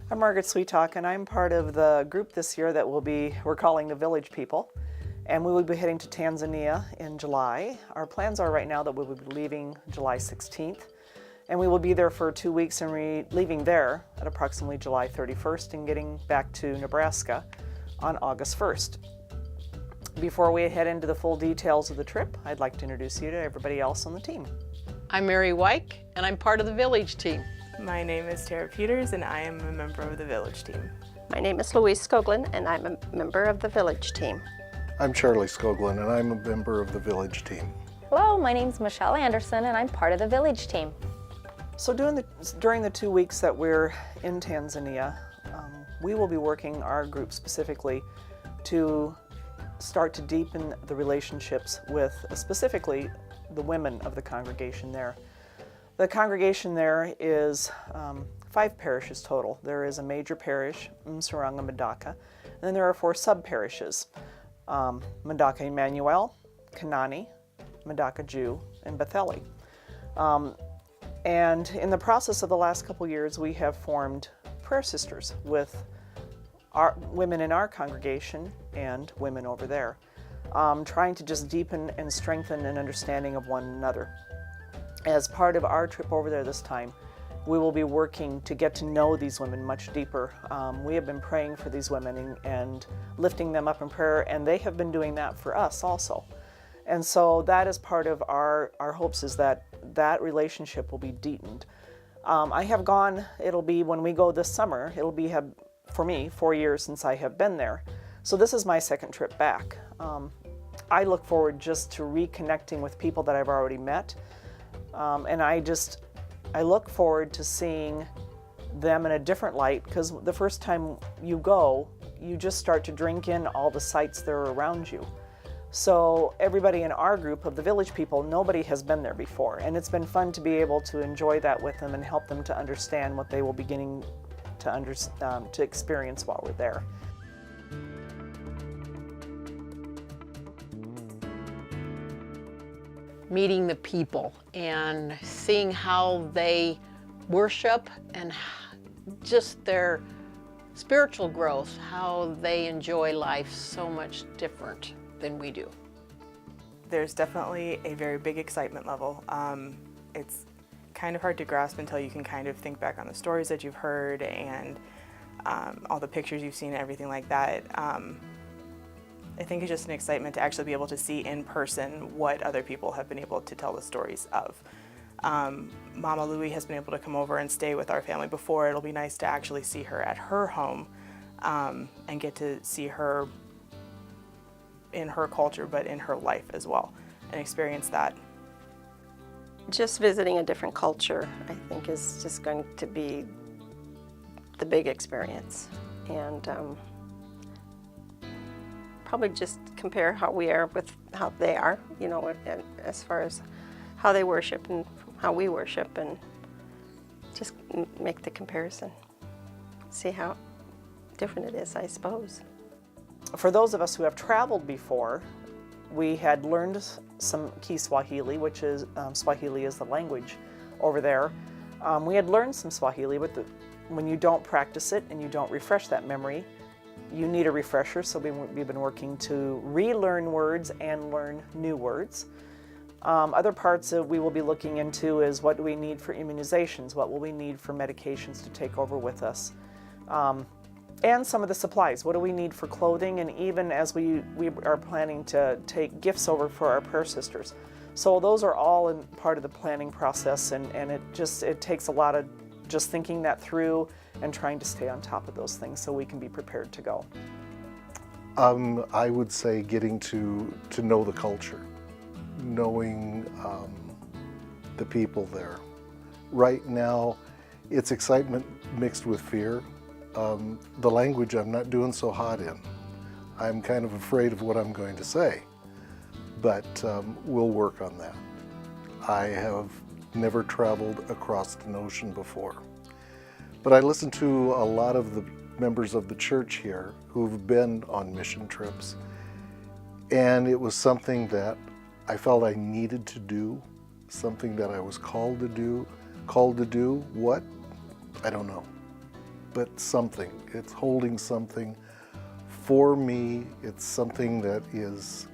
I'm Margaret Sweetalk, and I'm part of the group this year that we're calling the Village People, and we will be heading to Tanzania in July. Our plans are right now that we will be leaving July 16th, and we will be there for 2 weeks and leaving there at approximately July 31st and getting back to Nebraska on August 1st. Before we head into the full details of the trip, I'd like to introduce you to everybody else on the team. I'm Mary Wyke, and I'm part of the Village team. My name is Tara Peters, and I am a member of the Village team. My name is Louise Skoglund, and I'm a member of the Village team. I'm Charlie Skoglund, and I'm a member of the Village team. Hello, my name's Michelle Anderson, and I'm part of the Village team. So during the 2 weeks that we're in Tanzania, we will be working, our group specifically, to start to deepen the relationships with specifically the women of the congregation there. The congregation there is 5 parishes total. There is a major parish, Msaranga Mandaka, and then there are 4 sub-parishes, Mandaka Emmanuel, Kanani, Mandaka Jew, and Betheli. And in the process of the last couple years, we have formed prayer sisters with our women in our congregation and women over there, trying to just deepen and strengthen an understanding of one another. As part of our trip over there this time, we will be working to get to know these women much deeper. We have been praying for these women and lifting them up in prayer, and they have been doing that for us also. And so that is part of our hopes, is that that relationship will be deepened. I have gone, it'll be when we go this summer, it'll be, for me, 4 years since I have been there. So this is my second trip back. I look forward just to reconnecting with people that I've already met. And I look forward to seeing them in a different light, because the first time you go, you just start to drink in all the sights that are around you. So everybody in our group of the Village People, nobody has been there before, and it's been fun to be able to enjoy that with them and help them to understand what they will be beginning to experience while we're there. Meeting the people and seeing how they worship and just their spiritual growth, how they enjoy life so much different than we do. There's definitely a very big excitement level. It's kind of hard to grasp until you can kind of think back on the stories that you've heard and all the pictures you've seen and everything like that. I think it's just an excitement to actually be able to see in person what other people have been able to tell the stories of. Mama Louie has been able to come over and stay with our family before. It'll be nice to actually see her at her home and get to see her in her culture, but in her life as well, and experience that. Just visiting a different culture, I think, is just going to be the big experience. And probably just compare how we are with how they are, you know, as far as how they worship and how we worship, and just make the comparison. See how different it is, I suppose. For those of us who have traveled before, we had learned some Kiswahili, which is, Swahili is the language over there. We had learned some Swahili, but when you don't practice it and you don't refresh that memory, you need a refresher, so we've been working to relearn words and learn new words. Other parts that we will be looking into is what do we need for immunizations, what will we need for medications to take over with us, and some of the supplies. What do we need for clothing, and even as we are planning to take gifts over for our prayer sisters. So those are all in part of the planning process, and it takes a lot of just thinking that through and trying to stay on top of those things so we can be prepared to go. I would say getting to know the culture, knowing the people there. Right now, it's excitement mixed with fear. The language I'm not doing so hot in. I'm kind of afraid of what I'm going to say, but we'll work on that. I have never traveled across an ocean before, but I listen to a lot of the members of the church here who've been on mission trips, and it was something that I felt I needed to do, something that I was called to do. What? I don't know. but something. It's holding something for me. It's something that is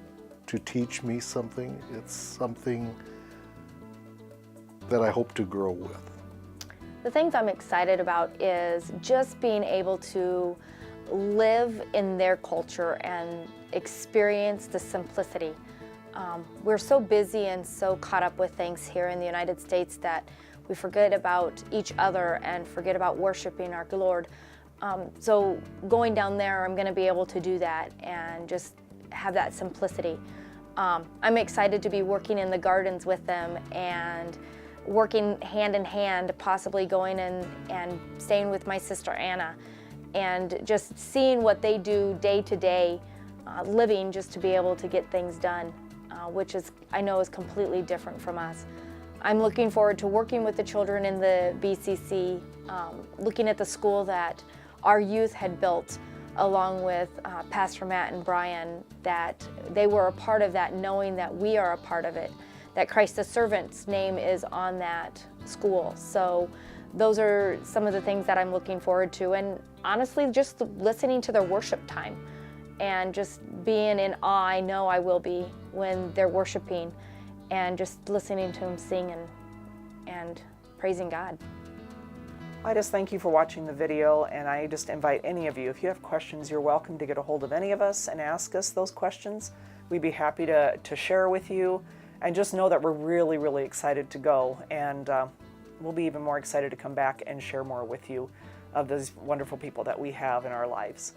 to teach me something. It's something that I hope to grow with. The things I'm excited about is just being able to live in their culture and experience the simplicity. We're so busy and so caught up with things here in the United States that we forget about each other and forget about worshiping our Lord. So going down there, I'm going to be able to do that and just have that simplicity. I'm excited to be working in the gardens with them and working hand in hand, possibly going and staying with my sister Anna, and just seeing what they do day to day, living just to be able to get things done, which is, I know, is completely different from us. I'm looking forward to working with the children in the BCC, looking at the school that our youth had built along with Pastor Matt and Brian, that they were a part of that, knowing that we are a part of it, that Christ the Servant's name is on that school. So those are some of the things that I'm looking forward to. And honestly, just listening to their worship time and just being in awe, I know I will be when they're worshiping, and just listening to them sing and praising God. I just thank you for watching the video, and I just invite any of you, if you have questions, you're welcome to get a hold of any of us and ask us those questions. We'd be happy to share with you, and just know that we're really, really excited to go, and we'll be even more excited to come back and share more with you of those wonderful people that we have in our lives.